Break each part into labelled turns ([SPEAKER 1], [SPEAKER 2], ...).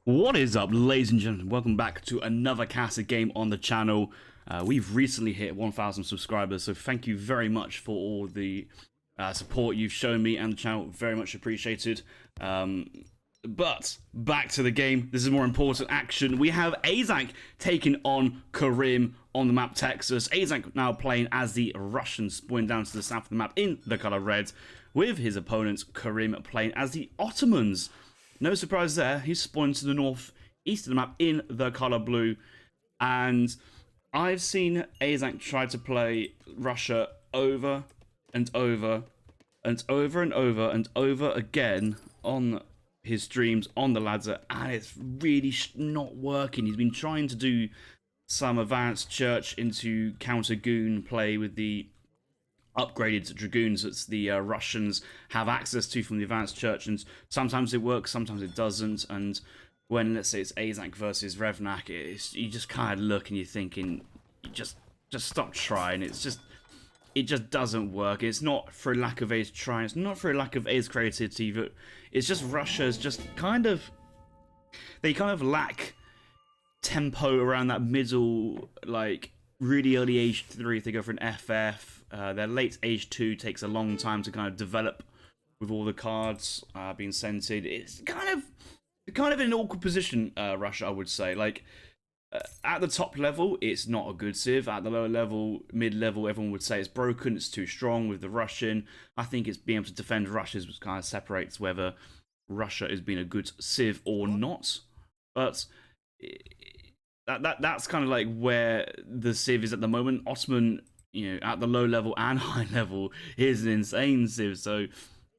[SPEAKER 1] What is up, ladies and gentlemen? Welcome back to another casted game on the channel. We've recently hit 1,000 subscribers, so thank you very much for all the support you've shown me and the channel. Very much appreciated. But back to the game. This is more important action. We have Aiz taking on Kerimb on the map Texas. Aiz now playing as the Russians, spawning down to the south of the map in the color red, with his opponent Kerimb playing as the Ottomans. No surprise there, he's spawned to the north east of the map in the colour blue. And I've seen Aiz try to play Russia over and over and over and over and over again on his streams on the ladder, and it's really not working. He's been trying to do some advanced church into counter goon play with the upgraded dragoons that the Russians have access to from the advanced church, and sometimes it works, sometimes it doesn't. And when, let's say, it's Aiz versus Revnak, you just kind of look and you're thinking, just stop trying. It just doesn't work. It's not for a lack of Aiz trying, it's not for a lack of Aiz creativity, but it's just Russia's just they kind of lack tempo around that middle, like really early age 3 if they go for an FF. Their late age 2 takes a long time to kind of develop with all the cards being scented. It's kind of in an awkward position, Russia, I would say. Like, at the top level, it's not a good civ. At the lower level, mid-level, everyone would say it's broken, it's too strong with the Russian. I think it's being able to defend Russia's which kind of separates whether Russia is being a good civ or not. But that's kind of like where the civ is at the moment. Ottoman, you know, at the low level and high level, is an insane civ. So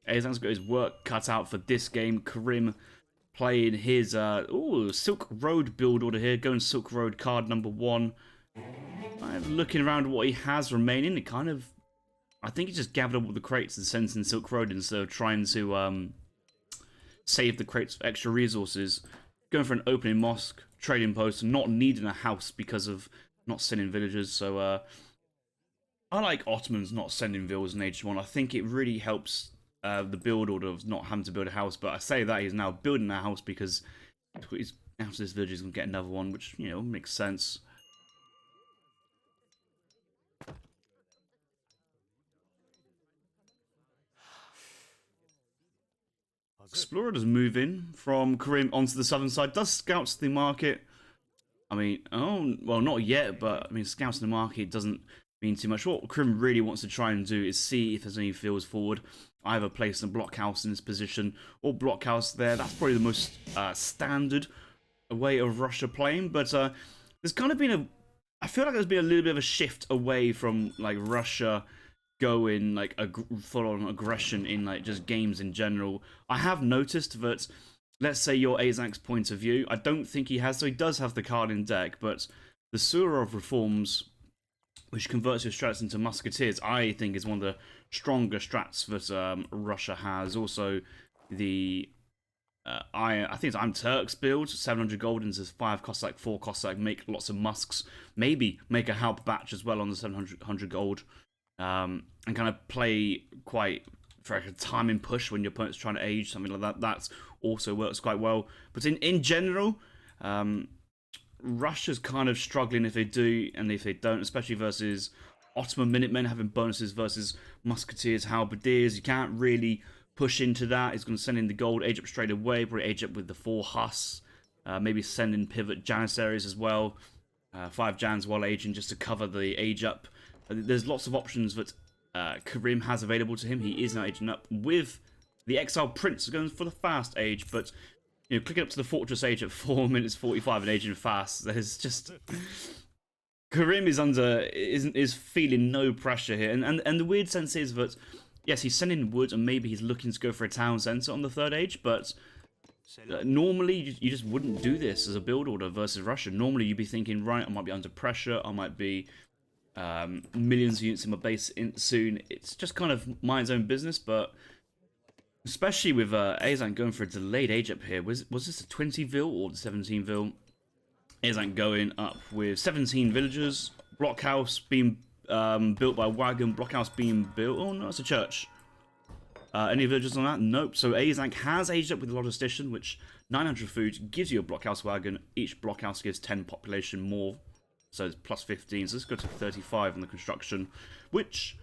[SPEAKER 1] Aiz got his work cut out for this game. Kerimb playing his Silk Road build order here, going Silk Road card number 1. Looking around what he has remaining, I think he just gathered up all the crates and sent in Silk Road instead of trying to save the crates for extra resources. Going for an opening mosque, trading post, not needing a house because of not sending villagers. So I like Ottomans not sending villas in Age 1. I think it really helps the build order of not having to build a house. But I say that he's now building a house because after this village he's going to get another one, which, you know, makes sense. Explorer does move in from Kerimb onto the southern side. Does scouts the market. I mean, well, not yet, but I mean, scouts in the market doesn't mean too much. What Kerimb really wants to try and do is see if there's any fields forward. Either place a blockhouse in this position or blockhouse there. That's probably the most standard way of Russia playing. But there's kind of been I feel like there's been a little bit of a shift away from like Russia going like a full-on aggression in like just games in general. I have noticed that, let's say your Aizak's point of view, I don't think he has, so he does have the card in deck, but the Surah of Reforms, which converts your strats into musketeers, I think is one of the stronger strats that Russia has. Also, the I think it's I'm Turk's build, 700 gold into 5 Cossack, 4 Cossack, make lots of musks, maybe make a help batch as well on the 700 gold. And kind of play quite for like a timing push when your opponent's trying to age, something like that. That also works quite well. But in general, Russia's kind of struggling if they do and if they don't, especially versus Ottoman Minutemen having bonuses versus Musketeers, Halberdiers. You can't really push into that. He's going to send in the gold, age up straight away, probably age up with the 4 Huss, maybe send in pivot Janissaries as well. 5 Jans while aging just to cover the age up. There's lots of options that Kerimb has available to him. He is now aging up with the Exile Prince going for the fast age, but you know, clicking up to the Fortress age at 4 minutes 45 and aging fast. There's just Kerimb is feeling no pressure here, and the weird sense is that yes, he's sending wood and maybe he's looking to go for a town centre on the 3rd age, but normally you just wouldn't do this as a build order versus Russia. Normally you'd be thinking, right, I might be under pressure, I might be millions of units in my base soon. It's just kind of mind its own business, but especially with Aiz going for a delayed age up here. Was this a 20 vil or the 17 vil? Aiz going up with 17 villagers, blockhouse being built by wagon, blockhouse being built. Oh no, it's a church. Any villagers on that? Nope. So Aiz has aged up with logistician, which 900 food gives you a blockhouse wagon. Each blockhouse gives 10 population more, so it's plus 15. So let's go to 35 on the construction, which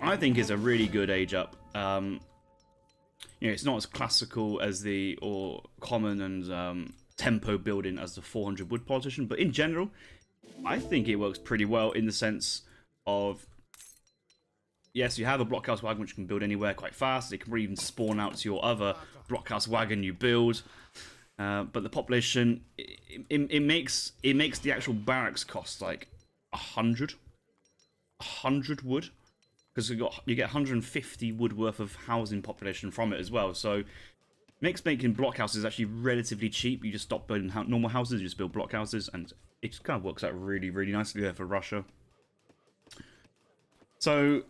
[SPEAKER 1] I think is a really good age up. You know, it's not as classical as or common and tempo building as the 400 wood politician, but in general, I think it works pretty well in the sense of, yes, you have a blockhouse wagon which can build anywhere quite fast. It can even spawn out to your other blockhouse wagon you build. But the population, it makes the actual barracks cost like 100 wood, because you get 150 wood worth of housing population from it as well. So makes making blockhouses actually relatively cheap. You just stop building normal houses, you just build blockhouses, and it just kind of works out really, really nicely there for Russia. So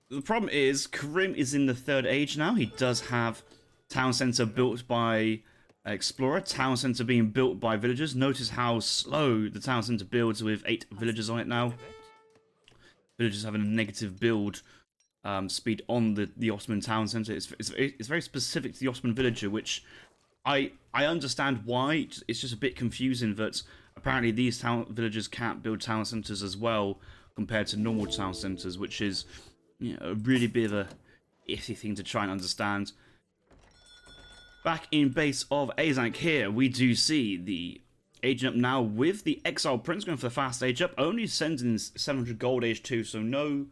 [SPEAKER 1] the problem is, Kerimb is in the 3rd age now. He does have town centre built by Explorer, town centre being built by villagers. Notice how slow the town centre builds with 8 villagers on it now. Villagers having a negative build speed on the Ottoman town centre. It's very specific to the Ottoman villager, which I understand why. It's just a bit confusing that apparently these villagers can't build town centres as well compared to normal town centres, which is, you know, a really bit of a iffy thing to try and understand. Back in base of Aiz here, we do see the aging up now with the Exile Prince going for the fast age up, only sending in 700 gold age 2, so no,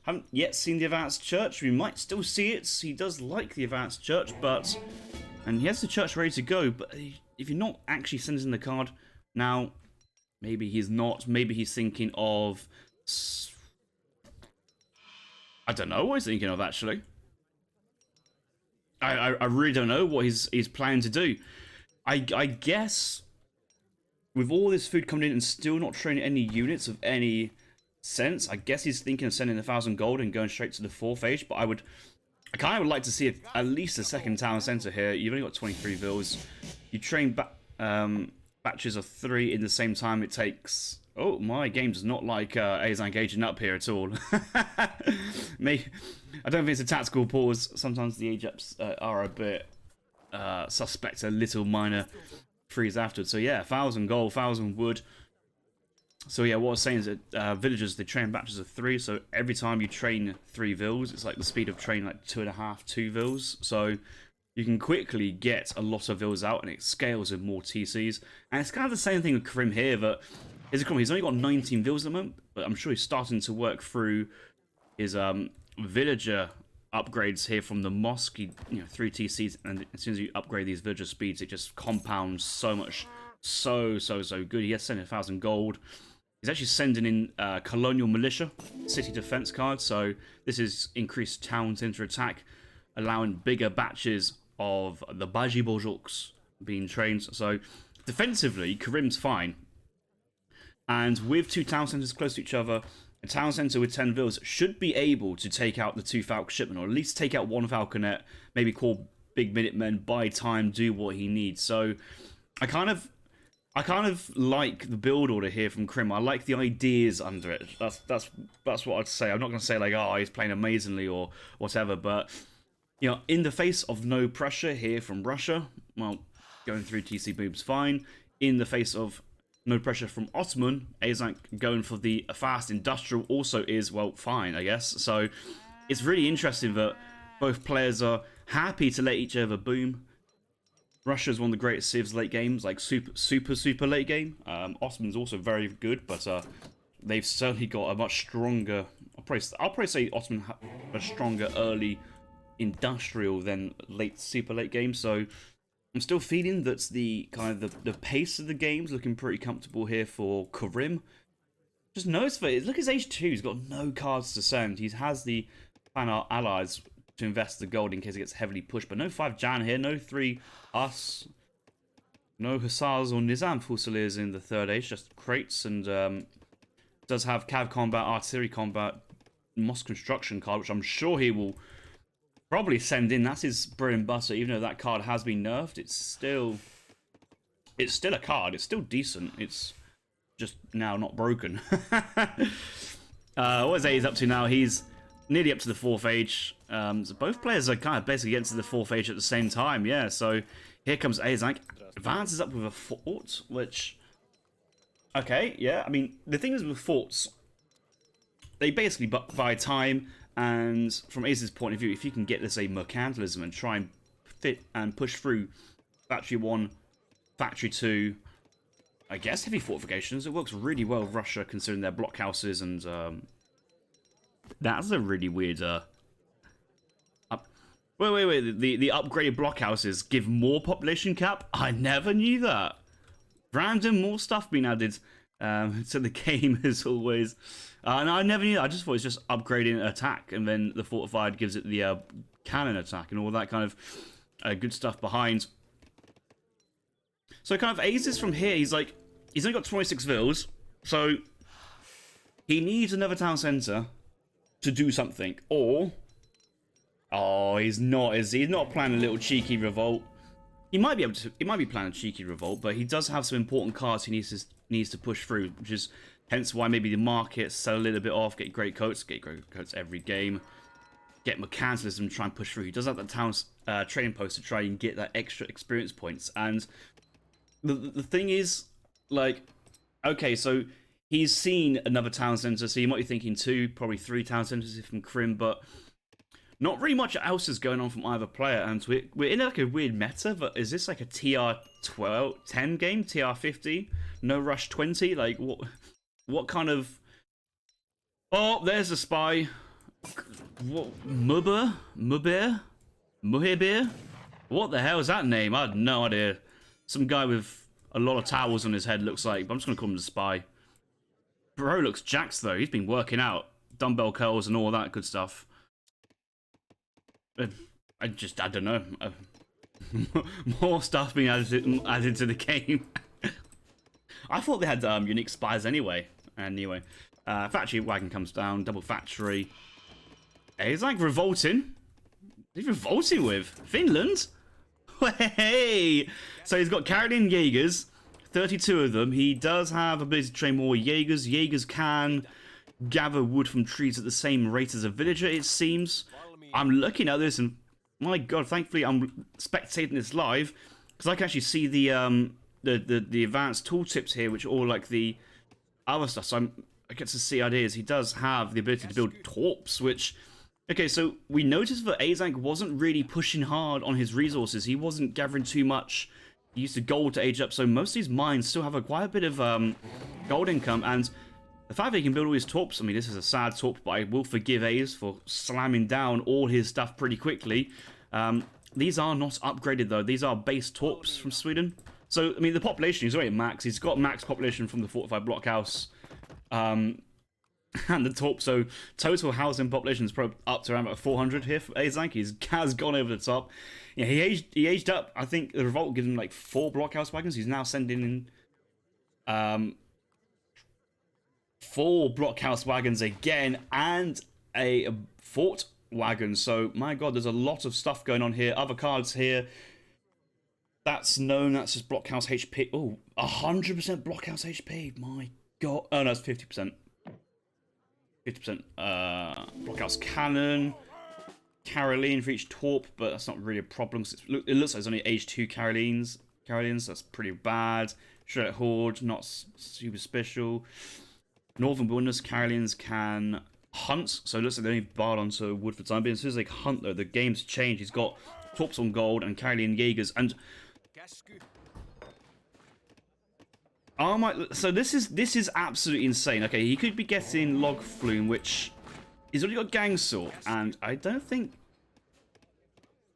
[SPEAKER 1] haven't yet seen the Advanced Church. We might still see it. He does like the Advanced Church, and he has the church ready to go, but if you're not actually sending the card now, maybe he's not, maybe he's thinking of, I don't know what he's thinking of, actually. I really don't know what he's planning to do. I guess with all this food coming in and still not training any units of any sense, I guess he's thinking of sending 1,000 gold and going straight to the 4th age. But I kind of would like to see at least a second town centre here. You've only got 23 vills. You train batches of 3 in the same time it takes. Oh, my game does not like Aiz aging up here at all. I don't think it's a tactical pause. Sometimes the age ups are a bit suspect, a little minor freeze afterwards. So yeah, 1,000 gold, 1,000 wood. So yeah, what I was saying is that villagers, they train batches of 3. So every time you train 3 vills, it's like the speed of training like 2.5, 2 vills. So you can quickly get a lot of vills out, and it scales with more TCs. And it's kind of the same thing with Kerimb here, that he's only got 19 vills at the moment, but I'm sure he's starting to work through his villager upgrades here from the mosque. 3 TCs, and as soon as you upgrade these villager speeds, it just compounds so much, so good. He has sent 1,000 gold. He's actually sending in colonial militia, city defense cards. So this is increased towns into attack, allowing bigger batches of the Baji Bojoks being trained. So defensively, Kerimb's fine. And with 2 town centres close to each other, a town centre with 10 vills should be able to take out the 2 Falcon shipmen, or at least take out 1 Falconet, maybe call big Minutemen, buy time, do what he needs. So I kind of like the build order here from Kerimb. I like the ideas under it. That's what I'd say. I'm not going to say like, oh, he's playing amazingly or whatever, but in the face of no pressure here from Russia, well, going through TC boobs fine. In the face of no pressure from Ottoman, Aiz going for the fast industrial also is, well, fine, I guess. So it's really interesting that both players are happy to let each other boom. Russia's one of the greatest civs late games, like super late game. Ottoman's also very good, but they've certainly got a much stronger. I'll probably say Ottoman a stronger early industrial than super late game. So I'm still feeling that the the pace of the game's looking pretty comfortable here for Kerimb. Just notice that look at his age 2. He's got no cards to send. He has the fan art allies to invest the gold in case it gets heavily pushed, but no 5 Jan here, no 3 us, no Hussars or Nizam Fusiliers in the 3rd age, just crates, and does have Cav combat, artillery combat, mosque construction card, which I'm sure he will probably send in. That's his bread and butter. Even though that card has been nerfed, it's still a card. It's still decent. It's just now not broken. What is Aiz up to now? He's nearly up to the 4th age. So both players are kind of basically getting to the 4th age at the same time. Yeah, so here comes Aiz. Advances up with a fort, which... Okay, yeah, I mean, the thing is with forts, they basically buy time, and from Aiz's point of view, if you can get, let's say, mercantilism and try and fit and push through Factory 1, Factory 2, I guess heavy fortifications, it works really well with Russia considering their blockhouses, and that's a really weird... Wait, the upgraded blockhouses give more population cap? I never knew that. Random, more stuff being added to the game as always. And I never knew that. I just thought it was just upgrading attack, and then the fortified gives it the cannon attack and all that kind of good stuff behind. So kind of Aiz from here, he's only got 26 vills, so he needs another town centre to do something. Or, oh, he's not, is he? He's not planning a little cheeky revolt. He might be able to. He might be planning a cheeky revolt, but he does have some important cards he needs to push through, which is hence why maybe the market sell a little bit off, get great coats every game, get mercantilism, try and push through. He does have that town's trading post to try and get that extra experience points. And the thing is, like, okay, so he's seen another town centre, so you might be thinking 2, probably 3 town centres from Kerimb, but not really much else is going on from either player, and we're in like a weird meta. But is this like a TR 10 game, TR 50, no rush 20? Like what kind of? Oh, there's a spy. What Muhibir? What the hell is that name? I had no idea. Some guy with a lot of towels on his head looks like. But I'm just gonna call him the spy. Bro looks jacked though. He's been working out, dumbbell curls and all that good stuff. I don't know. More stuff being added to the game. I thought they had unique spies anyway. Anyway, factory wagon comes down, double factory. He's like revolting. He's revolting with Finland. Hey, so he's got Karelian Jaegers, 32 of them. He does have ability to train more Jaegers. Jaegers can gather wood from trees at the same rate as a villager, it seems. I'm looking at this and my god, thankfully I'm spectating this live because I can actually see the advanced tooltips here, which are all like the other stuff. So I get to see ideas. He does have the ability to build torps, which, okay, so we noticed that Aiz wasn't really pushing hard on his resources. He wasn't gathering too much. He used the gold to age up, so most of these mines still have quite a bit of gold income, and the fact that he can build all his torps, I mean, this is a sad torp, but I will forgive Aiz for slamming down all his stuff pretty quickly. These are not upgraded, though. These are base torps from Sweden. So, I mean, the population, he's already at max. He's got max population from the fortified blockhouse and the torp. So, total housing population is probably up to around about 400 here for Aiz. He has gone over the top. Yeah, he aged up. I think the Revolt gives him like 4 blockhouse wagons. He's now sending in 4 blockhouse wagons again and a fort wagon. So my god, there's a lot of stuff going on here. Other cards here. That's known. That's just blockhouse HP. Oh, 100% blockhouse HP. My god. Oh no, it's 50%. 50%. Blockhouse cannon. Karelian for each torp, but that's not really a problem. It looks like it's only age 2 Karelians. That's pretty bad. Shred Horde, not super special. Northern Wilderness Karelians can hunt, so it looks like they only barred onto wood for the time being. As soon as they hunt, though, the game's changed. He's got torps on gold and Karelian Jaegers, and oh my! So this is absolutely insane. Okay, he could be getting log flume, which he's already got gang sort, and I don't think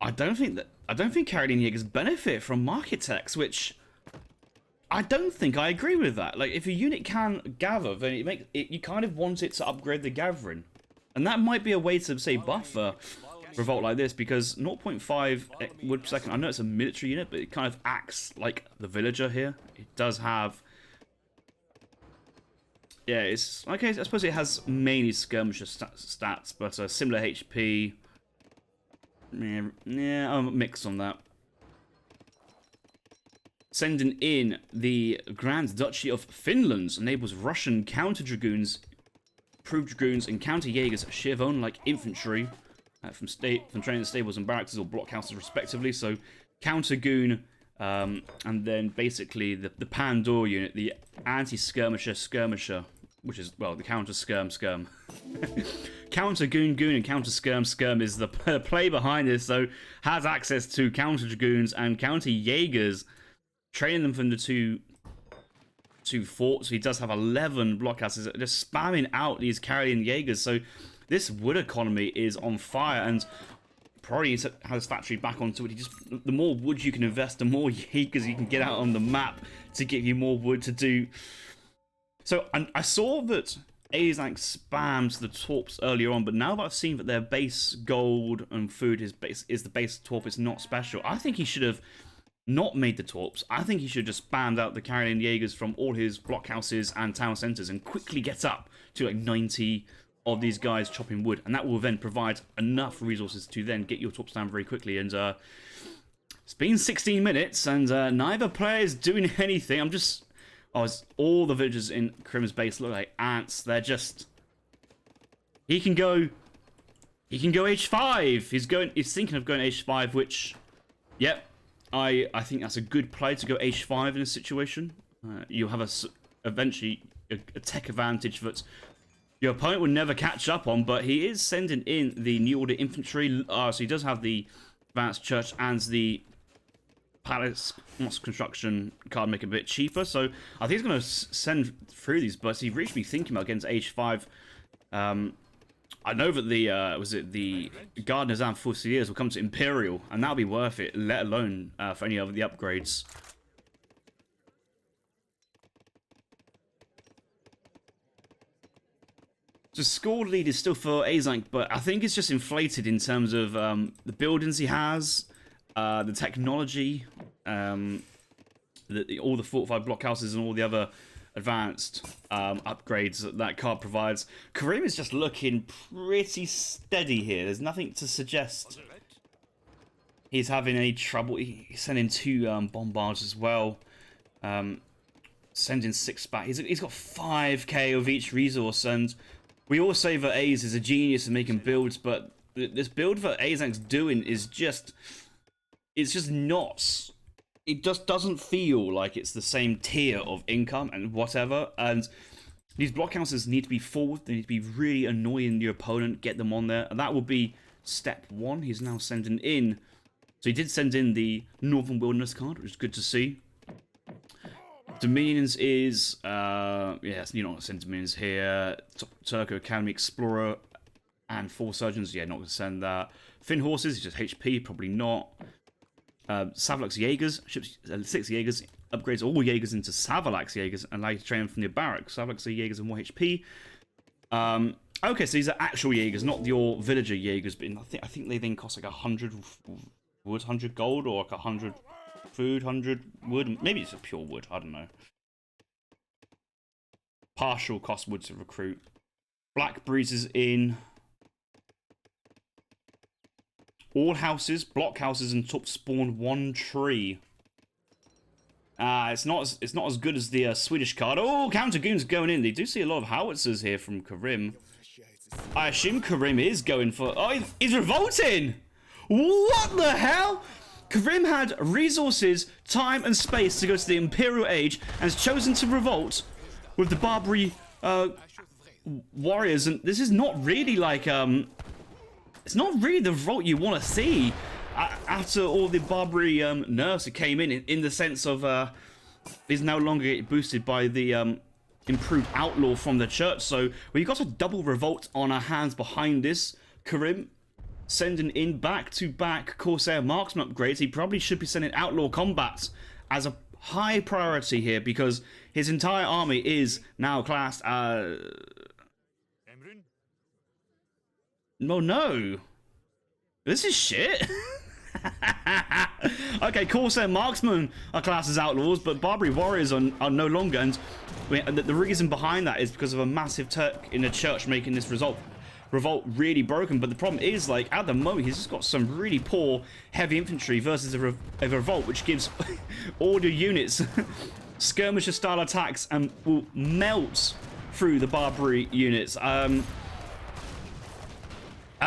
[SPEAKER 1] Karelian Jaegers benefit from market tax, which I don't think I agree with that. Like, if a unit can gather, then you kind of want it to upgrade the gathering. And that might be a way to, say, buffer Revolt like this, because 0.5 wood per second, I know it's a military unit, but it kind of acts like the villager here. It does have... Yeah, it's... Okay, I suppose it has mainly skirmisher stats, but similar HP. Yeah, I'm mixed on that. Sending in the Grand Duchy of Finland enables Russian counter-dragoons improved dragoons encounter Jaegers Shivon like infantry from training stables and barracks or blockhouses respectively. So counter goon, and then basically the Pandor unit, the anti-skirmisher, which is, well, the counter skirm. Counter goon and counter skirm is the play behind this. So has access to counter dragoons and counter Jaegers, training them from the two forts. He does have 11 blockhouses, just spamming out these Karelian Jaegers. So this wood economy is on fire, and probably has his factory back onto it. The more wood you can invest, the more Jaegers you can get out on the map to give you more wood to do. So I saw that Aiz spams the torps earlier on, but now that I've seen that their base gold and food is the base torp, is not special. I think he should have not made the torps. I think he should have just spammed out the Karelian Jaegers from all his blockhouses and town centers and quickly get up to like 90 of these guys chopping wood, and that will then provide enough resources to then get your torps down very quickly. And it's been 16 minutes and neither player is doing anything. All the villagers in Kerimb's base look like ants. They're just... He can go H5. He's thinking of going H5, which, yep, I think that's a good play to go H5 in a situation. You have eventually a tech advantage that your opponent would never catch up on, but he is sending in the New Order infantry. So he does have the advanced church and the palace construction card make it a bit cheaper. So I think he's going to send through these, but he reached me thinking about against H5. I know that the Gardeners and Fusiliers will come to Imperial, and that'll be worth it, let alone for any of the upgrades. So score lead is still for Aiz, but I think it's just inflated in terms of the buildings he has, the technology, all the fortified blockhouses and all the other advanced upgrades that card provides. Kerimb is just looking pretty steady here. There's nothing to suggest he's having any trouble. He's sending 2 bombards as well. Sending 6 back. He's got 5k of each resource, and we all say that Aiz is a genius in making builds, but this build that Aiz doing is just... It's just not... It just doesn't feel like it's the same tier of income and whatever, and these blockhouses need to be forward. They need to be really annoying your opponent, get them on there, and that will be step 1. He's now sending in... So he did send in the Northern Wilderness card, which is good to see. Dominions is... yes, you're not going to send Dominions here. Turco Academy Explorer and 4 Surgeons, yeah, not going to send that. Finn Horses, just HP, probably not. Savalax Jaegers, 6 Jaegers, upgrades all Jaegers into Savalax Jaegers and allow you to train them from your barracks. Savalax Jaegers and more HP. Okay, so these are actual Jaegers, not your villager Jaegers, but I think they then cost like 100 wood, 100 gold, or like 100 food, 100 wood. Maybe it's a pure wood, I don't know. Partial cost wood to recruit. Black Breezes in. All houses, block houses, and top spawn 1 tree. It's not as good as the Swedish card. Oh, counter goons going in. They do see a lot of howitzers here from Kerimb. I assume Kerimb is going for... Oh, he's revolting! What the hell? Kerimb had resources, time, and space to go to the Imperial Age, and has chosen to revolt with the Barbary warriors. And this is not really like... It's not really the revolt you want to see after all the Barbary nerfs that came in the sense of is no longer boosted by the improved outlaw from the church. So we've got a double revolt on our hands behind this. Kerimb sending in back-to-back Corsair marksman upgrades. He probably should be sending outlaw combats as a high priority here, because his entire army is now classed as... No. This is shit. Okay, Corsair Marksmen are classed as outlaws, but Barbary Warriors are no longer. And the reason behind that is because of a massive Turk in the church making this revolt really broken. But the problem is, like, at the moment, he's just got some really poor heavy infantry versus a revolt, which gives all your units skirmisher style attacks and will melt through the Barbary units. I've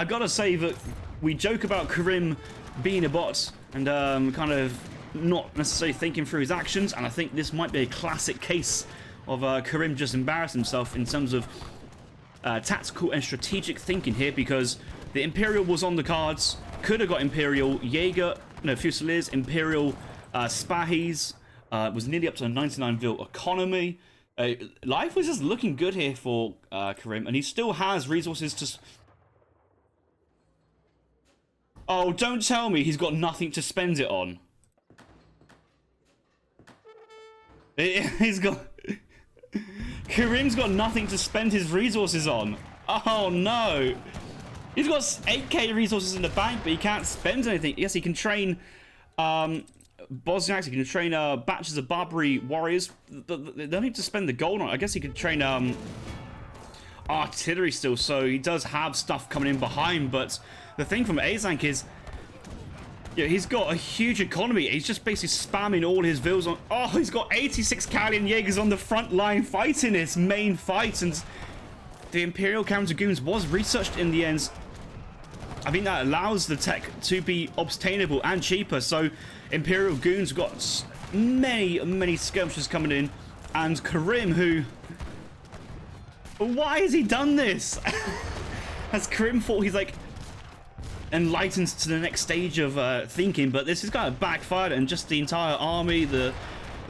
[SPEAKER 1] got to say that we joke about Kerimb being a bot and kind of not necessarily thinking through his actions, and I think this might be a classic case of Kerimb just embarrassed himself in terms of tactical and strategic thinking here, because the Imperial was on the cards. Could have got Imperial Jaeger, no, Fusiliers, Imperial Spahis, was nearly up to a 99 vil economy. Life was just looking good here for Kerimb, and he still has resources to... Oh, don't tell me he's got nothing to spend it on. He's got... Kerimb's got nothing to spend his resources on. Oh, no. He's got 8k resources in the bank, but he can't spend anything. Yes, he can train Bosniaks, he can train batches of Barbary warriors. They don't need to spend the gold on it. I guess he could train artillery still, so he does have stuff coming in behind, but the thing from Azank is, yeah, he's got a huge economy. He's just basically spamming all his vills on... Oh, he's got 86 Kalian Jaegers on the front line fighting his main fight, and the Imperial counter-goons was researched in the end. I think that allows the tech to be obtainable and cheaper, so Imperial goons got many skirmishes coming in, and Kerimb, who... Why has he done this? Has Kerimb thought he's like enlightened to the next stage of thinking, but this is kind of backfired, and just the entire army, the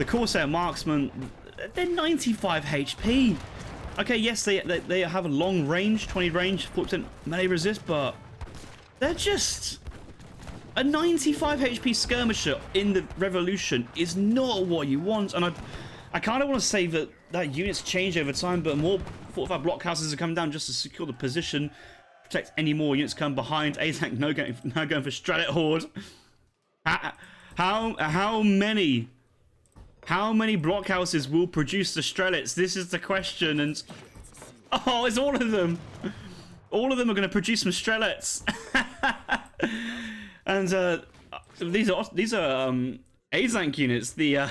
[SPEAKER 1] Corsair marksmen, they're 95 HP. Okay, yes, they have a long range, 20 range, 40% melee resist, but they're just... A 95 HP skirmisher in the Revolution is not what you want, and I kind of want to say that units change over time, but more fortified blockhouses are coming down just to secure the position, protect any more units come behind. Azank now going for Stralit Horde. How many blockhouses will produce the Strelets? This is the question, and oh, it's all of them. All of them are going to produce some Strelets. And these are Azank units, the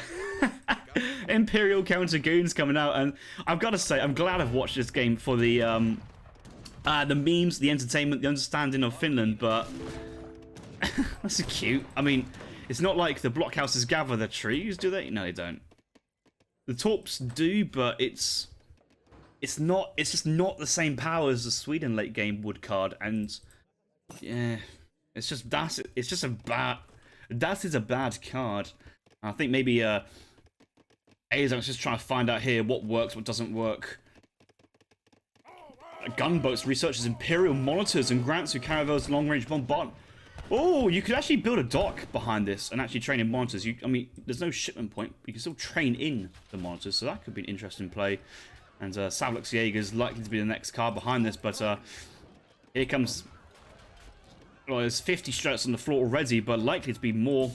[SPEAKER 1] Imperial counter goons coming out, and I've got to say I'm glad I've watched this game for the memes, the entertainment, the understanding of Finland, but that's cute. I mean, it's not like the blockhouses gather the trees, do they? No, they don't. The Torps do, but it's just not the same power as the Sweden late game wood card, and yeah, it's just a bad card. I think maybe Azank's just trying to find out here what works, what doesn't work. Gunboats researches Imperial monitors and grants who carry those long-range bombardment. Oh, you could actually build a dock behind this and actually train in monitors. I mean, there's no shipment point. You can still train in the monitors, so that could be an interesting play. And Savlux Jaeger's likely to be the next card behind this, but here comes... Well, there's 50 Strats on the floor already, but likely to be more.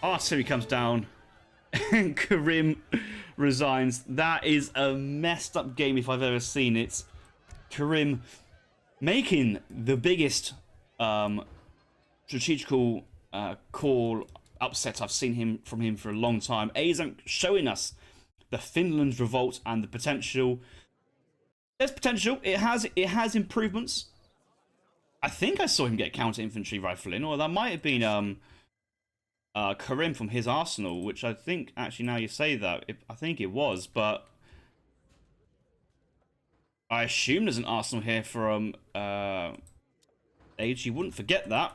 [SPEAKER 1] Artillery comes down, and Kerimb resigns. That is a messed up game if I've ever seen it. Kerimb making the biggest strategical call upset I've seen from him for a long time. Azank showing us the Finland revolt and the potential. There's potential. It has improvements. I think I saw him get counter infantry rifle in, or that might have been Kerimb from his arsenal, which I think actually now you say that I think it was, but I assume there's an arsenal here from Age. You wouldn't forget that.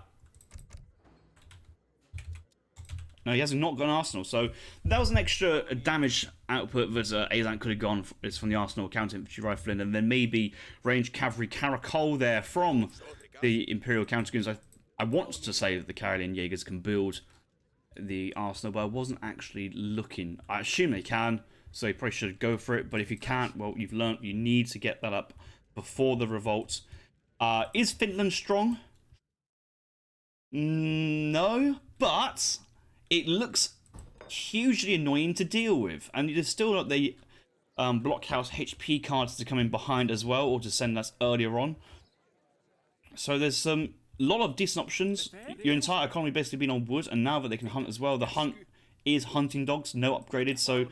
[SPEAKER 1] No, he has not got an arsenal, so that was an extra damage output that Azank could have gone. It's from the arsenal counter infantry rifle, and then maybe range cavalry caracol there from the Imperial countergoons. I want to say that the Karelian Jaegers can build the arsenal, but I wasn't actually looking. I assume they can, so you probably should go for it, but if you can't, well, you've learned you need to get that up before the revolt. Is Finland strong? No, but it looks hugely annoying to deal with, and there's still not the blockhouse HP cards to come in behind as well, or to send us earlier on. So there's some lot of decent options. Your entire economy basically been on wood, and now that they can hunt as well, the hunt is hunting dogs, no upgraded, so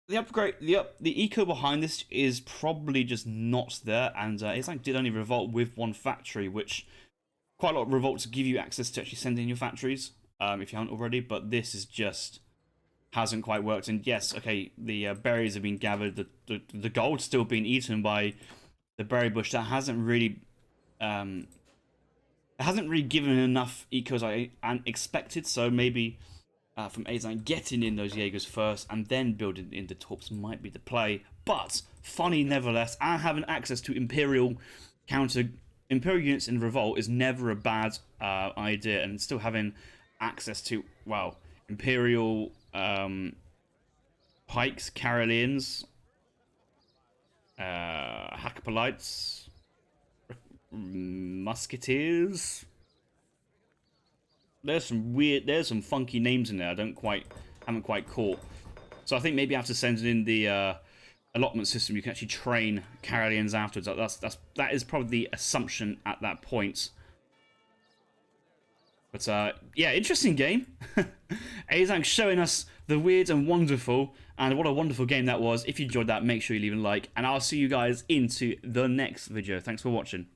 [SPEAKER 1] the upgrade, the eco behind this is probably just not there, and it's like did only revolt with one factory, which quite a lot of revolts give you access to actually send in your factories, if you haven't already. But this is just hasn't quite worked. And yes, okay, the berries have been gathered, the gold's still being eaten by the berry bush. That um, hasn't really given enough ecos I expected. So maybe from Aiz getting in those Jaegers first and then building in the Torps might be the play. But funny nevertheless, and having access to Imperial units in Revolt is never a bad idea, and still having access to, well, Imperial pikes, Karelians, Hackapolites, Musketeers. There's some funky names in there. I haven't quite caught. So I think maybe after sending in the allotment system, you can actually train Karelians afterwards. That is probably the assumption at that point. But yeah, interesting game. Aiz showing us the weird and wonderful, and what a wonderful game that was. If you enjoyed that, make sure you leave a like, and I'll see you guys into the next video. Thanks for watching.